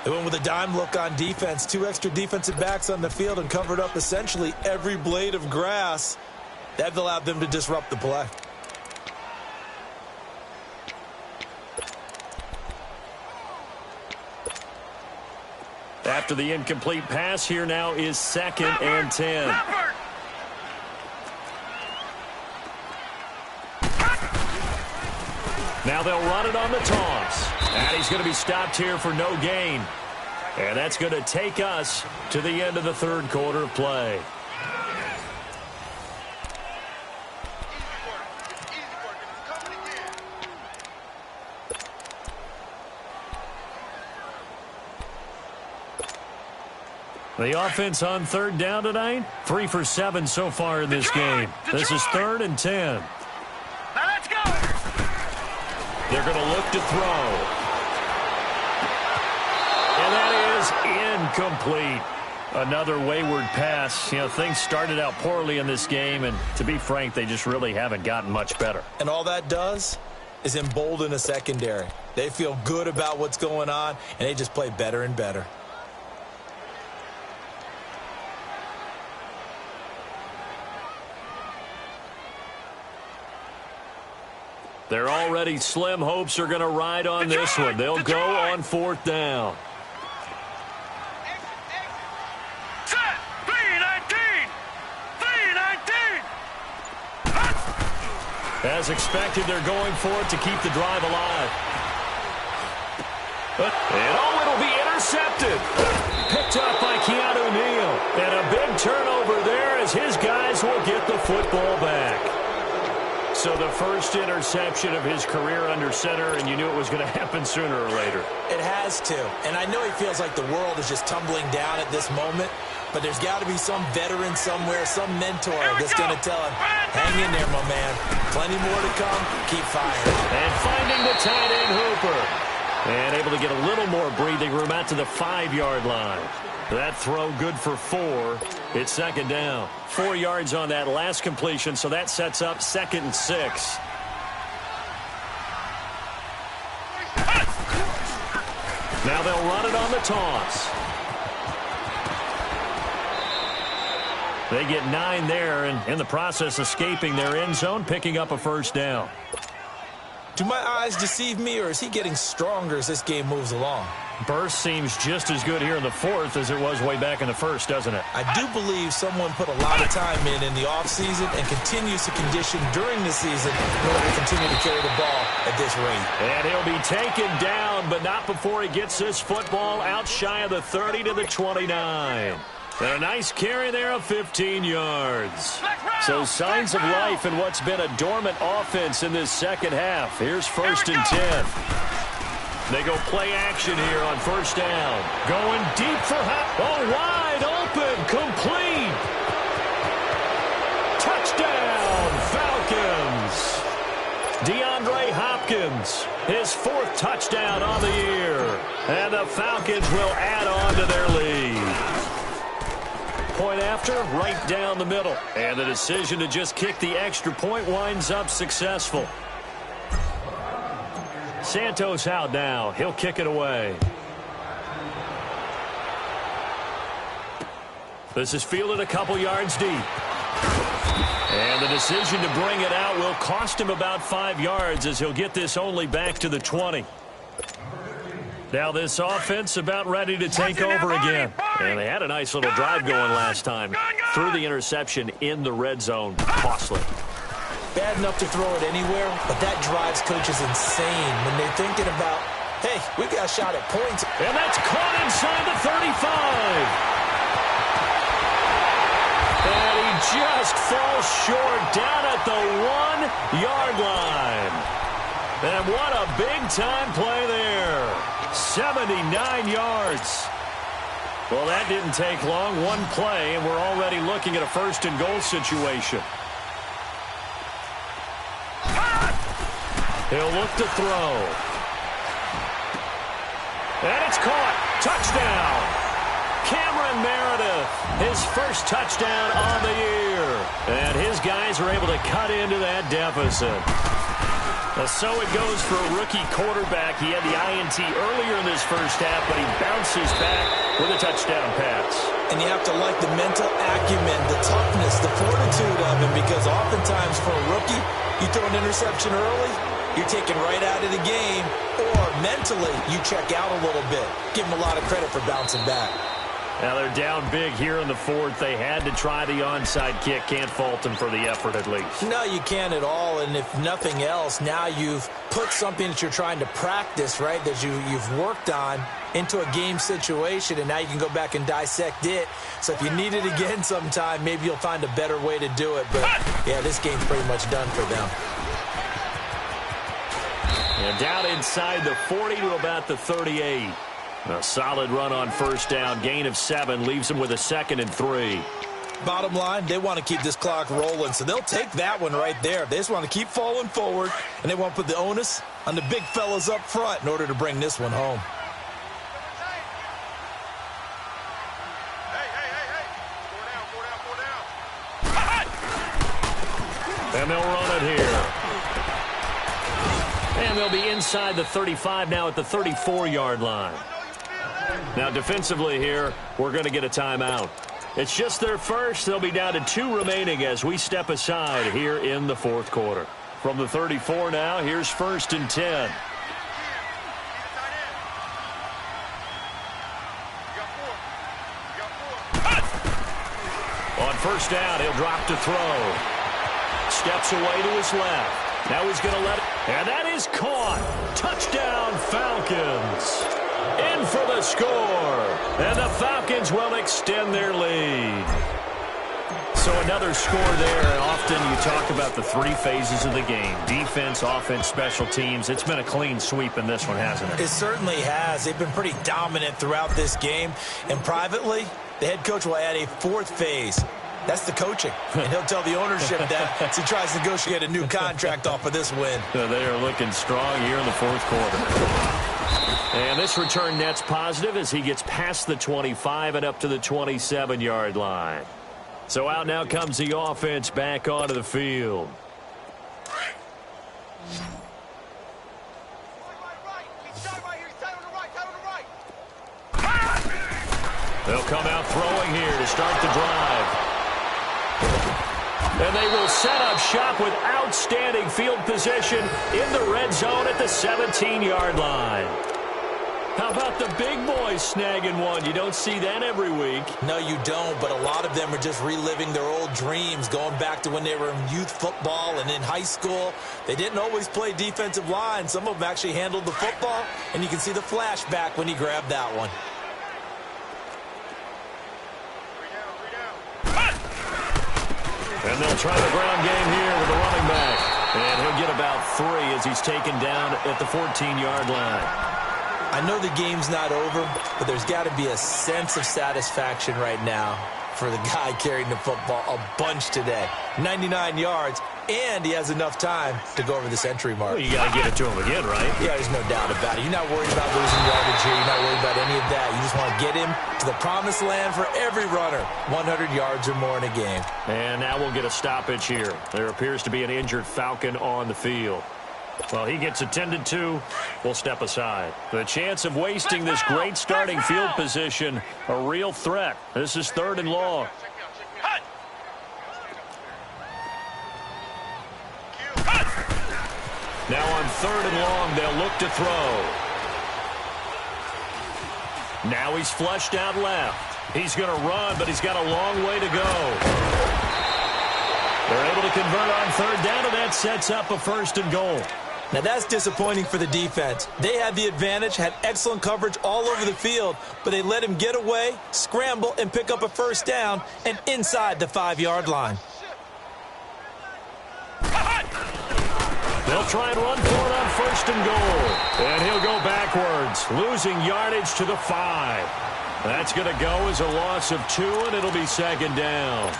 They went with a dime look on defense. 2 extra defensive backs on the field and covered up essentially every blade of grass. That allowed them to disrupt the play. After the incomplete pass, here now is 2nd and 10. Now they'll run it on the toss. And he's going to be stopped here for no gain. And that's going to take us to the end of the third quarter of play. The offense on third down tonight, 3 for 7 so far in this game. This is 3rd and 10. Now let's go. They're going to look to throw. And that is incomplete. Another wayward pass. You know, things started out poorly in this game, and to be frank, they just really haven't gotten much better. And all that does is embolden a secondary. They feel good about what's going on, and they just play better and better. They're already slim hopes are going to ride on this one. They'll go on 4th down. Set. 3-19. 3-19. As expected, they're going for it to keep the drive alive. And it'll be intercepted. Picked up by Keanu Neal. And a big turnover there as his guys will get the football back. So the first interception of his career under center, and you knew it was going to happen sooner or later. It has to. And I know he feels like the world is just tumbling down at this moment, but there's got to be some veteran somewhere, some mentor that's going to tell him, hang in there, my man. Plenty more to come. Keep firing. And finding the tight end Hooper. And able to get a little more breathing room out to the 5-yard line. That throw good for 4. It's 2nd down. 4 yards on that last completion, so that sets up 2nd and 6. Now they'll run it on the toss. They get 9 there, and in the process escaping their end zone, picking up a first down. Do my eyes deceive me, or is he getting stronger as this game moves along? Burst seems just as good here in the fourth as it was way back in the first, doesn't it? I do believe someone put a lot of time in the offseason and continues to condition during the season in order to continue to carry the ball at this rate. And he'll be taken down, but not before he gets this football out shy of the 30 to the 29. And a nice carry there of 15 yards. So signs of life in what's been a dormant offense in this second half. Here's 1st and 10. They go play action here on 1st down. Going deep for wide open, complete. Touchdown, Falcons. DeAndre Hopkins, his 4th touchdown on the year. And the Falcons will add on to their lead. Point after, right down the middle. And the decision to just kick the extra point winds up successful. Santos out now. He'll kick it away. This is fielded a couple yards deep. And the decision to bring it out will cost him about 5 yards as he'll get this only back to the 20. Now this offense about ready to take over again. And they had a nice little drive going last time. Threw the interception in the red zone. Costly. Bad enough to throw it anywhere, but that drives coaches insane when they're thinking about, hey, we got a shot at points. And that's caught inside the 35. And he just falls short down at the 1-yard line. And what a big-time play there. 79 yards. Well, that didn't take long. One play, and we're already looking at a 1st and goal situation. He'll look to throw. And it's caught. Touchdown. Cameron Meredith, his 1st touchdown on the year. And his guys are able to cut into that deficit. So it goes for a rookie quarterback. He had the INT earlier in this first half, but he bounces back with a touchdown pass. And you have to like the mental acumen, the toughness, the fortitude of him, because oftentimes for a rookie, you throw an interception early, you're taken right out of the game, or mentally you check out a little bit. Give him a lot of credit for bouncing back. Now they're down big here in the fourth. They had to try the onside kick. Can't fault them for the effort at least. No, you can't at all. And if nothing else, now you've put something that you're trying to practice, right, that you've worked on into a game situation, and now you can go back and dissect it. So if you need it again sometime, maybe you'll find a better way to do it. But, yeah, this game's pretty much done for them. And down inside the 40 to about the 38. A solid run on 1st down. Gain of 7 leaves them with a 2nd and 3. Bottom line, they want to keep this clock rolling, so they'll take that one right there. They just want to keep falling forward, and they want to put the onus on the big fellas up front in order to bring this one home. And they'll run it here. And they'll be inside the 35 now at the 34-yard line. Now defensively here, we're going to get a timeout. It's just their first. They'll be down to 2 remaining as we step aside here in the 4th quarter. From the 34 now, here's 1st and 10. On 1st down, he'll drop to throw. Steps away to his left. Now he's going to let it. And that is caught. Touchdown, Falcons. In for the score. And the Falcons will extend their lead. So another score there. And often you talk about the 3 phases of the game. Defense, offense, special teams. It's been a clean sweep in this one, hasn't it? It certainly has. They've been pretty dominant throughout this game. And privately, the head coach will add a 4th phase. That's the coaching. And he'll tell the ownership that as he tries to negotiate a new contract off of this win. They are looking strong here in the 4th quarter. And this return net's positive as he gets past the 25 and up to the 27-yard line. So out now comes the offense back onto the field. They'll come out throwing here to start the drive. And they will set up shop with outstanding field position in the red zone at the 17-yard line. How about the big boys snagging one? You don't see that every week. No, you don't, but a lot of them are just reliving their old dreams, going back to when they were in youth football and in high school. They didn't always play defensive line. Some of them actually handled the football, and you can see the flashback when he grabbed that one. And they'll try the ground game here with the running back. And he'll get about 3 as he's taken down at the 14-yard line. I know the game's not over, but there's got to be a sense of satisfaction right now for the guy carrying the football a bunch today. 99 yards, and he has enough time to go over the century mark. Well, you got to get it to him again, right? Yeah, there's no doubt about it. You're not worried about losing yardage here. You're not worried about any of that. You just want to get him to the promised land for every runner. 100 yards or more in a game. And now we'll get a stoppage here. There appears to be an injured Falcon on the field. Well, he gets attended to. We'll step aside. The chance of wasting this great starting field position, a real threat. This is 3rd and long. Now on 3rd and long, they'll look to throw. Now he's flushed out left. He's going to run, but he's got a long way to go. They're able to convert on 3rd down, and that sets up a 1st and goal. Now, that's disappointing for the defense. They had the advantage, had excellent coverage all over the field, but they let him get away, scramble, and pick up a 1st down and inside the 5-yard line. They'll try and run for it on 1st and goal. And he'll go backwards, losing yardage to the 5. That's going to go as a loss of 2, and it'll be 2nd down.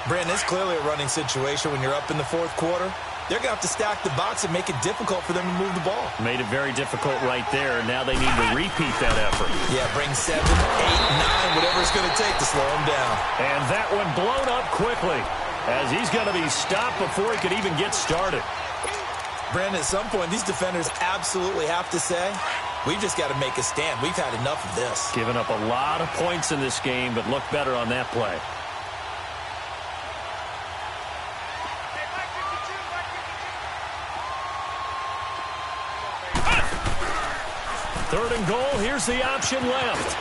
Brandon, it's clearly a running situation when you're up in the 4th quarter. They're going to have to stack the box and make it difficult for them to move the ball. Made it very difficult right there. Now they need to repeat that effort. Yeah, bring 7, 8, 9, whatever it's going to take to slow them down. And that one blown up quickly as he's going to be stopped before he could even get started. Brandon, at some point, these defenders absolutely have to say, we've just got to make a stand. We've had enough of this. Giving up a lot of points in this game, but look better on that play. Third and goal, here's the option left.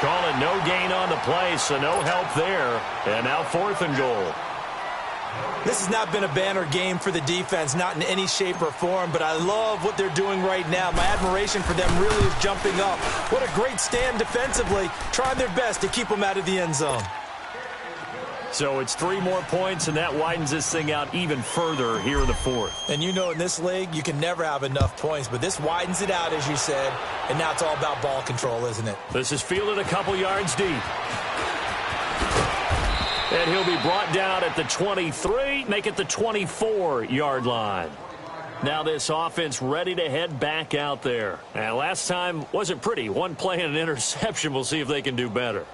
Call it no gain on the play, so no help there. And now 4th and goal. This has not been a banner game for the defense, not in any shape or form, but I love what they're doing right now. My admiration for them really is jumping up. What a great stand defensively, trying their best to keep them out of the end zone. So it's 3 more points, and that widens this thing out even further here in the 4th. And you know in this league, you can never have enough points, but this widens it out, as you said, and now it's all about ball control, isn't it? This is fielded a couple yards deep. And he'll be brought down at the 23, make it the 24-yard line. Now this offense ready to head back out there. And last time wasn't pretty. One play and an interception. We'll see if they can do better.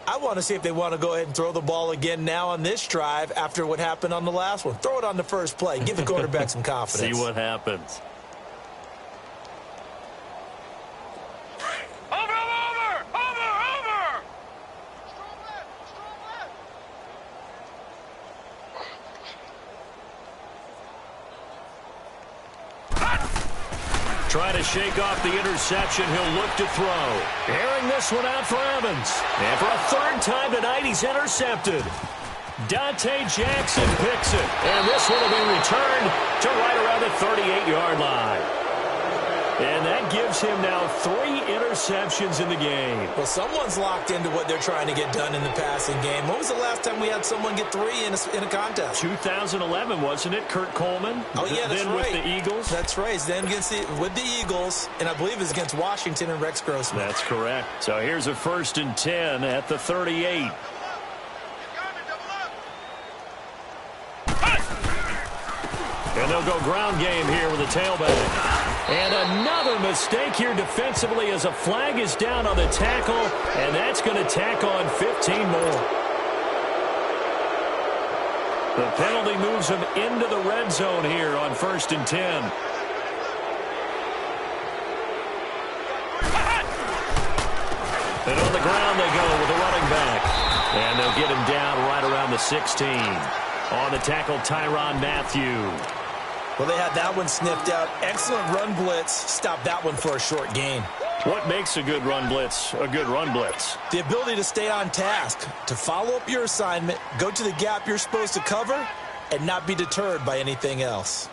I want to see if they want to go ahead and throw the ball again now on this drive after what happened on the last one. Throw it on the first play. Give the quarterback some confidence. See what happens. Trying to shake off the interception. He'll look to throw. Airing this one out for Evans. And for a 3rd time tonight, he's intercepted. Dante Jackson picks it. And this one will be returned to right around the 38-yard line. And that gives him now 3 interceptions in the game. Well, someone's locked into what they're trying to get done in the passing game. When was the last time we had someone get 3 in a contest? 2011, wasn't it? Kurt Coleman. Oh, yeah, that's then right. With the Eagles. That's right. Then with the Eagles, and I believe it's against Washington and Rex Grossman. That's correct. So here's a 1st and 10 at the 38. And they'll go ground game here with a tailback. And another mistake here defensively as a flag is down on the tackle, and that's going to tack on 15 more. The penalty moves him into the red zone here on 1st and 10. And on the ground they go with the running back. And they'll get him down right the 16. On the tackle, Tyrann Mathieu. Well, they had that one sniffed out. Excellent run blitz. Stop that one for a short gain. What makes a good run blitz a good run blitz? The ability to stay on task, to follow up your assignment, go to the gap you're supposed to cover, and not be deterred by anything else.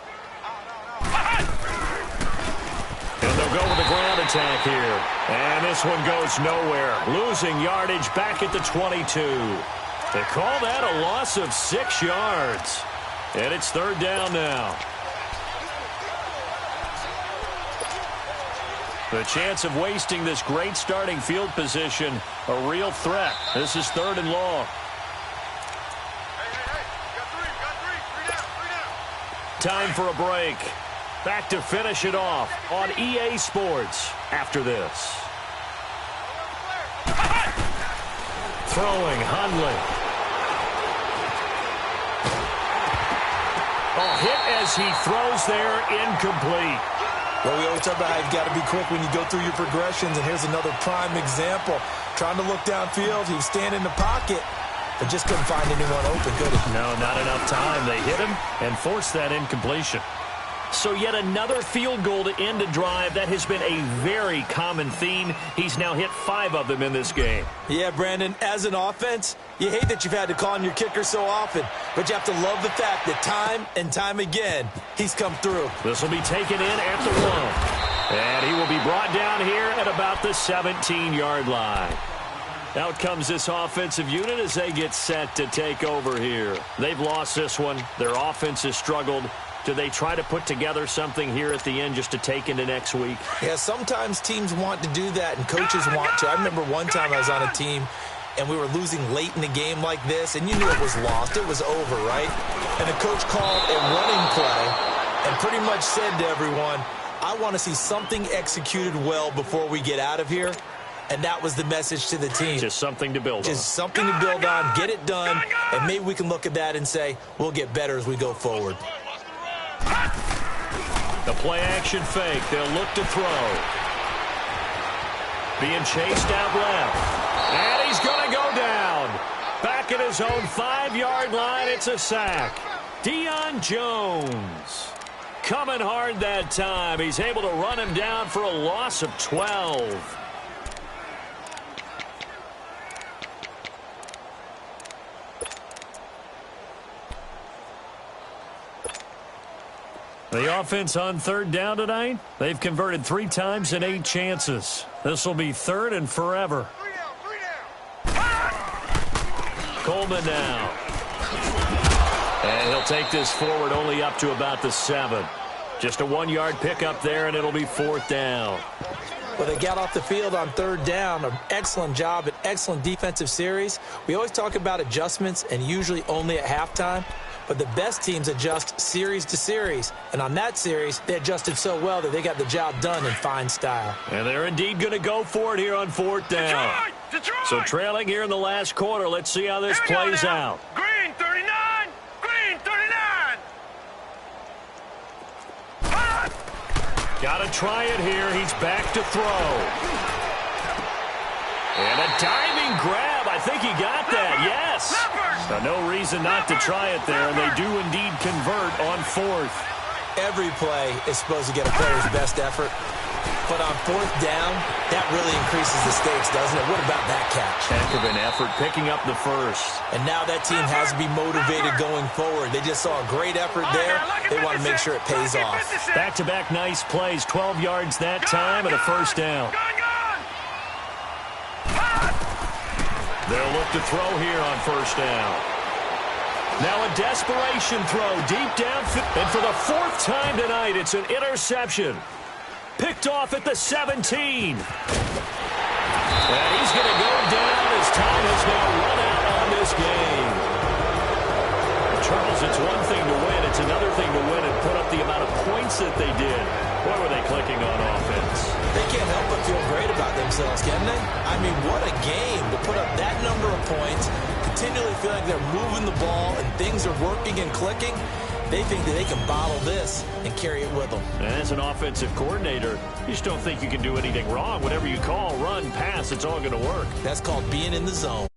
And they'll go with the ground attack here. And this one goes nowhere. Losing yardage back at the 22. They call that a loss of 6 yards. And it's third down now. The chance of wasting this great starting field position, a real threat. This is third and long. Time for a break. Back to finish it off on EA Sports after this. Throwing, Hundley. Oh, hit as he throws there, incomplete. Well, we always talk about how you've got to be quick when you go through your progressions, and here's another prime example. Trying to look downfield, he was standing in the pocket, but just couldn't find anyone open, could he? No, not enough time. They hit him and forced that incompletion. So yet another field goal to end a drive. That has been a very common theme. He's now hit 5 of them in this game. Yeah, Brandon, as an offense, you hate that you've had to call on your kicker so often, but you have to love the fact that time and time again, he's come through. This will be taken in at the 1. And he will be brought down here at about the 17-yard line. Out comes this offensive unit as they get set to take over here. They've lost this one. Their offense has struggled. Do they try to put together something here at the end just to take into next week? Yeah, sometimes teams want to do that and coaches want to. I remember one time I was on a team and we were losing late in the game like this, and you knew it was lost. It was over, right? And the coach called a running play and pretty much said to everyone, I want to see something executed well before we get out of here. And that was the message to the team. Just something to build on. Just something to build on, get it done, and maybe we can look at that and say, we'll get better as we go forward. The play-action fake. They'll look to throw. Being chased out left. And he's going to go down. Back at his own 5-yard line, it's a sack. Deion Jones coming hard that time. He's able to run him down for a loss of 12. The offense on third down tonight, they've converted 3 times in 8 chances. This will be third and forever. Coleman now. And he'll take this forward only up to about the 7. Just a 1-yard pickup there, and it'll be 4th down. Well, they got off the field on third down. An excellent job, an excellent defensive series. We always talk about adjustments and usually only at halftime. But the best teams adjust series to series. And on that series, they adjusted so well that they got the job done in fine style. And they're indeed going to go for it here on 4th down. Detroit! So trailing here in the last quarter. Let's see how this plays out. Green 39! Green 39! Got to try it here. He's back to throw. And a diving grab. I think he got that. Yes. So no reason not to try it there, and they do indeed convert on 4th. Every play is supposed to get a player's best effort. But on 4th down, that really increases the stakes, doesn't it? What about that catch? Heck of an effort picking up the first. And now that team has to be motivated going forward. They just saw a great effort there. They want to make sure it pays off. Back-to-back nice plays, 12 yards that time and a first down. They'll look to throw here on first down. Now a desperation throw deep downfield. And for the 4th time tonight, it's an interception. Picked off at the 17. And he's going to go down as time has now run out on this game. Charles, it's one thing to win. It's another thing to win and put up the amount of points that they did. What were they clicking on offense? They can't help but feel great about themselves, can they? I mean, what a game to put up that number of points, continually feel like they're moving the ball and things are working and clicking. They think that they can bottle this and carry it with them. And as an offensive coordinator, you just don't think you can do anything wrong. Whatever you call, run, pass, it's all going to work. That's called being in the zone.